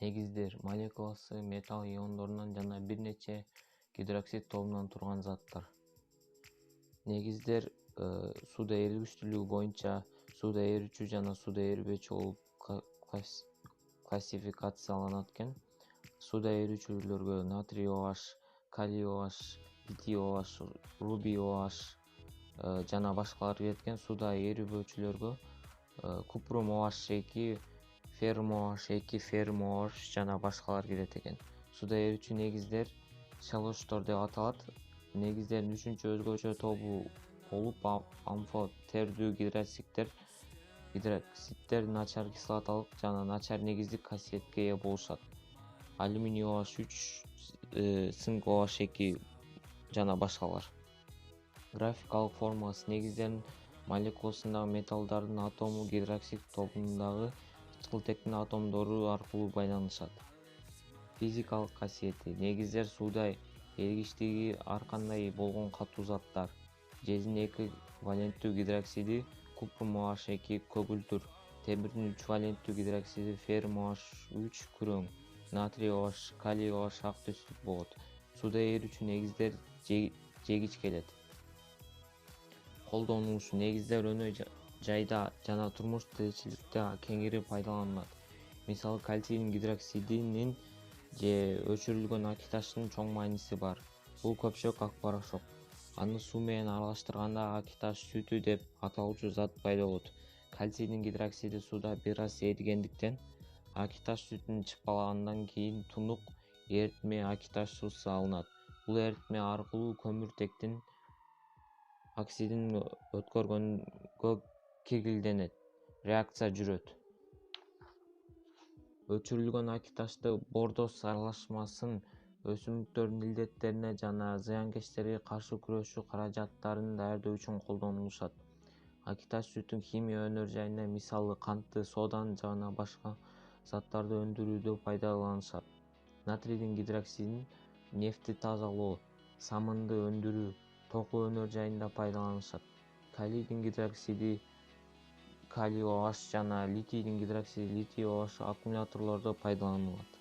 Негиздер молекуласы металл иондорунан жана бир нече гидроксид тобунан турган заттар. Негиздер сууда эригиштүүлүгү боюнча сууда эрүүчү жана сууда эрибөөчү болуп классификацияланат экен. Сууда эрүүчүлөргө натрий OH, калий OH, литий OH, рубий OH жана башкалар кирет экен. Сууда эрибөөчүлөргө купрум OH2, феррум OH2, феррум OH жана башкалар кирет экен. Сууда эрүүчү негиздер шалоштор деп аталат. Негиздердин үчүнчү өзгөчө тобу болуп амфотердүү гидроксидтер. Гидроксидтер начар кислоталык жана начар негиздик касиетке ээ болушат. Алюминий OH3, цинк OH2 жана башкалар. Графикалык формуласы: негиздердин молекуласындагы металлдардын атому гидроксид тобундагы кычкылтектин атомдору аркылуу байланышат. Физикалык касиети: негиздер сууда эригиштиги ар кандай болгон катуу заттар. Жездин 2 валенттүү гидроксиди купрум OH2 көгүлтүр, темирдин 3 валенттүү гидроксиди феррум OH3 күрөң, натрий OH, калий OH ак түстүк болот. Сууда эрүүчү негиздер жегич келет. Колдонулушу: негиздер өнөө жайда жана турмуш тиричиликте кеңири пайдаланылат. Мисалы, кальцийдин гидроксидинин же өчүрүлгөн акиташтын чоң мааниси бар. Бул көпчөк ак порошок. Аны суу менен аралаштырганда акиташ сүтү деп аталуучу зат пайда болот. Кальцийдин гидроксиди сууда бир аз эригендиктен акиташ сүтүн чыппалагандан кийин тунук эритме акиташ суусу алынат. Бул эритме аркылуу көмүртектин оксидин өткөргөнгө киргизилет. Реакция жүрөт. Өчүрүлгөн акиташты бордос аралашмасын өсүмдүктөрдүн илдеттерине жана зыянкечтерге каршы күрөшүү каражаттарын даярдоо үчүн колдонулушат. Акиташ сүтүн химия өнөр жайында, мисалы, кантты, соданы жана башка заттарды өндүрүүдө пайдаланышат. Натрийдин гидроксидин нефти тазалоо, самынды өндүрүү, току өнөр жайында пайдаланышат. Калийдин гидроксиди калий OH жана литийдин гидроксиди литий OH аккумуляторлордо пайдаланылат.